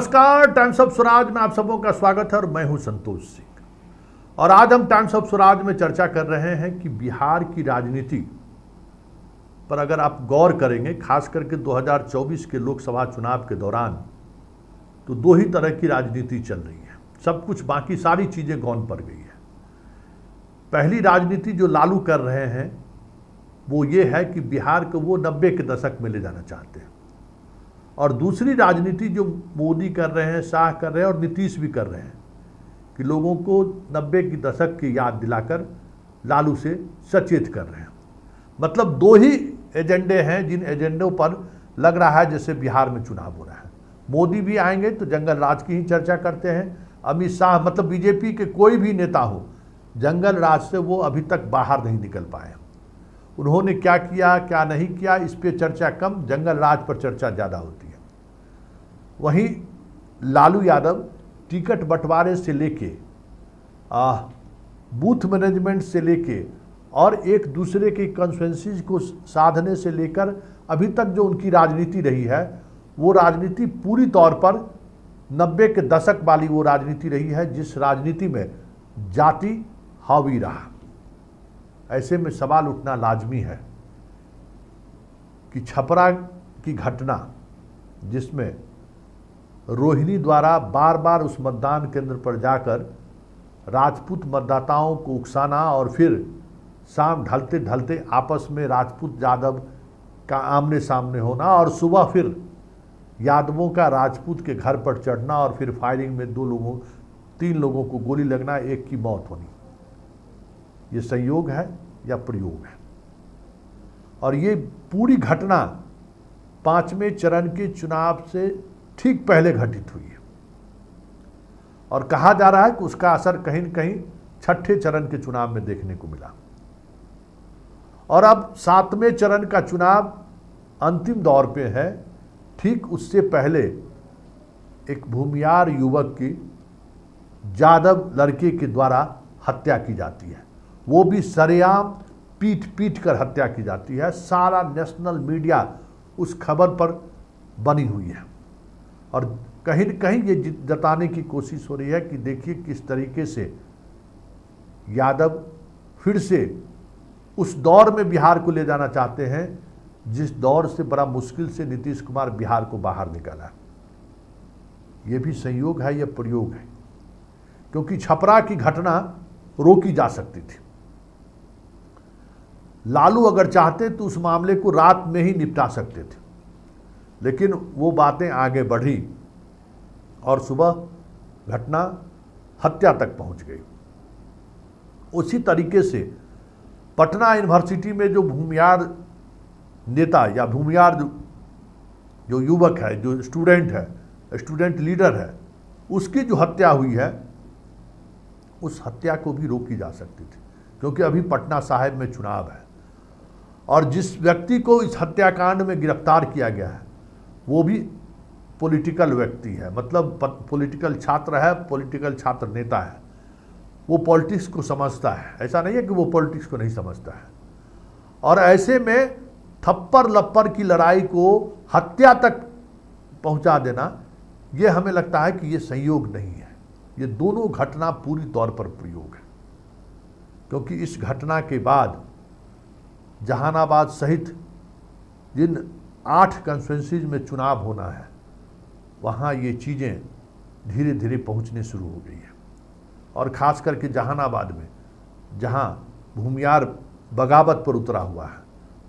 नमस्कार, times of Swaraj में आप सबों का स्वागत है और मैं हूं संतोष सिंह। और आज हम टाइम्स ऑफ स्वराज में चर्चा कर रहे हैं कि बिहार की राजनीति पर अगर आप गौर करेंगे, खास करके 2024 के लोकसभा चुनाव के दौरान, तो दो ही तरह की राजनीति चल रही है। सब कुछ, बाकी सारी चीजें गौन पड़ गई है। पहली राजनीति जो लालू कर रहे हैं वो ये है कि बिहार को वो 90 के दशक में ले जाना चाहते हैं, और दूसरी राजनीति जो मोदी कर रहे हैं, शाह कर रहे हैं और नीतीश भी कर रहे हैं कि लोगों को 90 की दशक की याद दिलाकर लालू से सचेत कर रहे हैं। मतलब दो ही एजेंडे हैं जिन एजेंडों पर लग रहा है जैसे बिहार में चुनाव हो रहा है। मोदी भी आएंगे तो जंगल राज की ही चर्चा करते हैं। अमित शाह, मतलब बीजेपी के कोई भी नेता हो, जंगल राज से वो अभी तक बाहर नहीं निकल पाए। उन्होंने क्या किया क्या नहीं किया इस पर चर्चा कम, जंगल राज पर चर्चा ज़्यादा होती है। वहीं लालू यादव टिकट बंटवारे से लेके बूथ मैनेजमेंट से लेके और एक दूसरे की कॉन्स्टिट्यूएंसीज को साधने से लेकर अभी तक जो उनकी राजनीति रही है, वो राजनीति पूरी तौर पर 90 के दशक वाली वो राजनीति रही है जिस राजनीति में जाति हावी रहा। ऐसे में सवाल उठना लाजमी है कि छपरा की घटना, जिसमें रोहिणी द्वारा बार बार उस मतदान केंद्र पर जाकर राजपूत मतदाताओं को उकसाना और फिर शाम ढलते ढलते आपस में राजपूत यादव का आमने सामने होना और सुबह फिर यादवों का राजपूत के घर पर चढ़ना और फिर फायरिंग में 3 लोगों को गोली लगना, एक की मौत होनी, ये संयोग है या प्रयोग है? और ये पूरी घटना 5वें चरण के चुनाव से ठीक पहले घटित हुई है और कहा जा रहा है कि उसका असर कहीं न कहीं 6ठे चरण के चुनाव में देखने को मिला। और अब 7वें चरण का चुनाव अंतिम दौर पे है। ठीक उससे पहले एक भूमियार युवक की जादव लड़के के द्वारा हत्या की जाती है, वो भी सरेआम पीट कर हत्या की जाती है। सारा नेशनल मीडिया उस खबर पर बनी हुई है और कहीं न कहीं ये जताने की कोशिश हो रही है कि देखिए किस तरीके से यादव फिर से उस दौर में बिहार को ले जाना चाहते हैं जिस दौर से बड़ा मुश्किल से नीतीश कुमार बिहार को बाहर निकाला। ये भी संयोग है या प्रयोग है? क्योंकि छपरा की घटना रोकी जा सकती थी। लालू अगर चाहते तो उस मामले को रात में ही निपटा सकते थे, लेकिन वो बातें आगे बढ़ी और सुबह घटना हत्या तक पहुंच गई। उसी तरीके से पटना यूनिवर्सिटी में जो भूमियार नेता या भूमियार जो युवक है, जो स्टूडेंट है, स्टूडेंट लीडर है, उसकी जो हत्या हुई है, उस हत्या को भी रोकी जा सकती थी क्योंकि अभी पटना साहिब में चुनाव है और जिस व्यक्ति को इस हत्याकांड में गिरफ्तार किया गया है वो भी पॉलिटिकल व्यक्ति है, मतलब पॉलिटिकल छात्र है, पॉलिटिकल छात्र नेता है। वो पॉलिटिक्स को समझता है, ऐसा नहीं है कि वो पॉलिटिक्स को नहीं समझता है। और ऐसे में थप्पड़ लप्पड़ की लड़ाई को हत्या तक पहुंचा देना, ये हमें लगता है कि ये संयोग नहीं है, ये दोनों घटना पूरी तौर पर प्रयोग है। क्योंकि इस घटना के बाद जहानाबाद सहित जिन 8 कॉन्स्टिट्यूएंसीज में चुनाव होना है, वहाँ ये चीज़ें धीरे धीरे पहुँचने शुरू हो गई है। और ख़ास करके जहानाबाद में, जहाँ भूमियार बगावत पर उतरा हुआ है,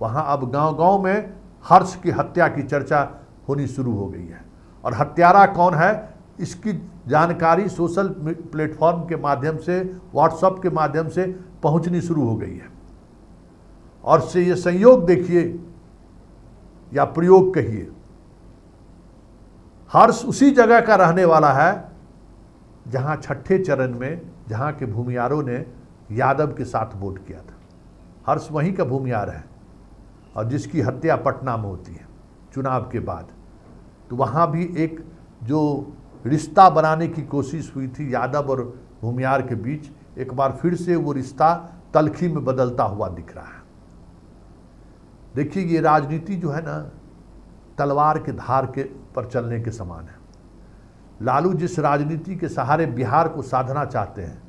वहाँ अब गांव-गांव में हर्ष की हत्या की चर्चा होनी शुरू हो गई है। और हत्यारा कौन है इसकी जानकारी सोशल प्लेटफॉर्म के माध्यम से, व्हाट्सएप के माध्यम से पहुँचनी शुरू हो गई है। और से ये संयोग देखिए या प्रयोग कहिए, हर्ष उसी जगह का रहने वाला है जहां 6ठे चरण में, जहां के भूमियारों ने यादव के साथ वोट किया था। हर्ष वहीं का भूमियार है और जिसकी हत्या पटना में होती है चुनाव के बाद। तो वहां भी एक जो रिश्ता बनाने की कोशिश हुई थी यादव और भूमियार के बीच, एक बार फिर से वो रिश्ता तलखी में बदलता हुआ दिख रहा है। देखिए, ये राजनीति जो है ना, तलवार के धार के पर चलने के समान है। लालू जिस राजनीति के सहारे बिहार को साधना चाहते हैं,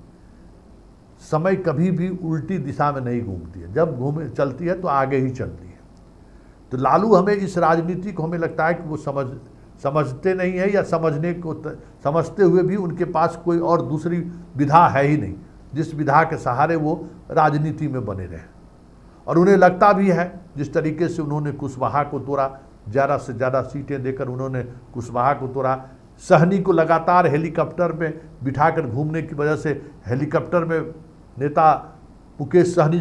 समय कभी भी उल्टी दिशा में नहीं घूमती है, जब चलती है तो आगे ही चलती है। तो लालू हमें इस राजनीति को हमें लगता है कि वो समझते नहीं है, या समझते हुए भी उनके पास कोई और दूसरी विधा है ही नहीं जिस विधा के सहारे वो राजनीति में बने रहे। और उन्हें लगता भी है जिस तरीके से उन्होंने कुशवाहा को तोड़ा, ज़्यादा से ज़्यादा सीटें देकर उन्होंने कुशवाहा को तोड़ा, सहनी को लगातार हेलीकॉप्टर में बिठाकर घूमने की वजह से हेलीकॉप्टर में नेता मुकेश सहनी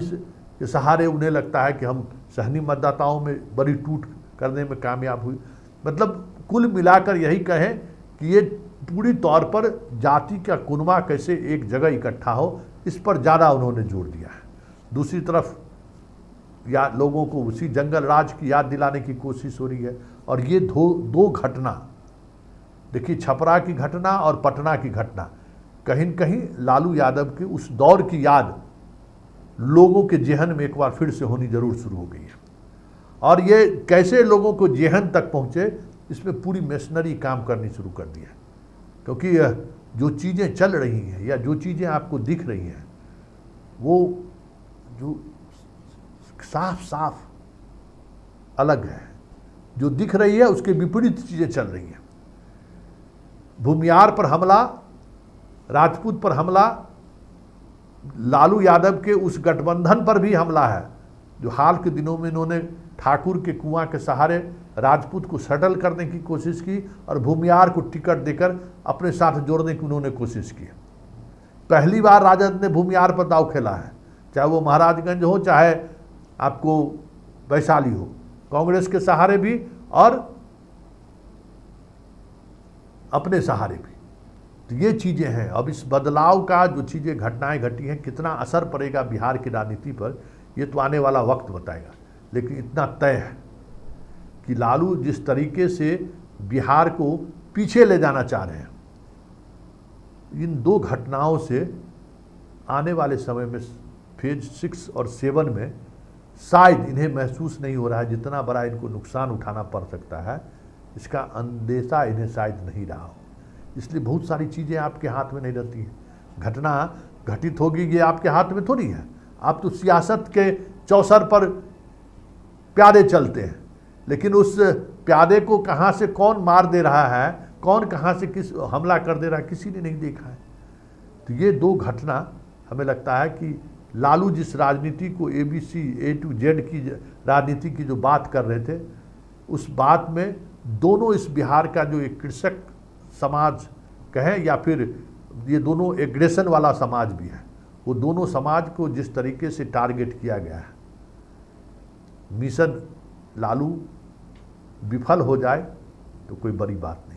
के सहारे उन्हें लगता है कि हम सहनी मतदाताओं में बड़ी टूट करने में कामयाब हुई। मतलब कुल मिलाकर यही कहें कि ये पूरी तौर पर जाति का कुनबा कैसे एक जगह इकट्ठा हो, इस पर ज़्यादा उन्होंने जोर दिया है। दूसरी तरफ या लोगों को उसी जंगल राज की याद दिलाने की कोशिश हो रही है। और ये दो घटना देखिए, छपरा की घटना और पटना की घटना, कहीं न कहीं लालू यादव के उस दौर की याद लोगों के जेहन में एक बार फिर से होनी जरूर शुरू हो गई है। और ये कैसे लोगों को जेहन तक पहुँचे, इसमें पूरी मशीनरी काम करनी शुरू कर दी है। क्योंकि जो चीज़ें चल रही हैं या जो चीज़ें आपको दिख रही हैं, वो जो साफ साफ अलग है। जो दिख रही है उसके विपरीत चीज़ें चल रही हैं। भूमियार पर हमला, राजपूत पर हमला, लालू यादव के उस गठबंधन पर भी हमला है जो हाल के दिनों में इन्होंने ठाकुर के कुआं के सहारे राजपूत को सेटल करने की कोशिश की और भूमियार को टिकट देकर अपने साथ जोड़ने की उन्होंने कोशिश की। पहली बार राजद ने भूमियार पर दांव खेला है, चाहे वो महाराजगंज हो चाहे आपको वैशाली हो, कांग्रेस के सहारे भी और अपने सहारे भी। तो ये चीज़ें हैं। अब इस बदलाव का जो चीज़ें घटनाएं घटी हैं, कितना असर पड़ेगा बिहार की राजनीति पर, ये तो आने वाला वक्त बताएगा। लेकिन इतना तय है कि लालू जिस तरीके से बिहार को पीछे ले जाना चाह रहे हैं, इन दो घटनाओं से आने वाले समय में फेज 6 और 7 में शायद इन्हें महसूस नहीं हो रहा है जितना बड़ा इनको नुकसान उठाना पड़ सकता है, इसका अंदेशा इन्हें शायद नहीं रहा हो। इसलिए बहुत सारी चीज़ें आपके हाथ में नहीं रहती हैं। घटना घटित होगी ये आपके हाथ में थोड़ी है। आप तो सियासत के चौसर पर प्यादे चलते हैं, लेकिन उस प्यादे को कहाँ से कौन मार दे रहा है, कौन कहाँ से किस हमला कर दे रहा है, किसी ने नहीं देखा है। तो ये दो घटना हमें लगता है कि लालू जिस राजनीति को ABC A to Z की राजनीति की जो बात कर रहे थे, उस बात में दोनों इस बिहार का जो एक कृषक समाज कहें या फिर ये दोनों एग्रेशन वाला समाज भी है, वो दोनों समाज को जिस तरीके से टारगेट किया गया है, मिशन लालू विफल हो जाए तो कोई बड़ी बात नहीं।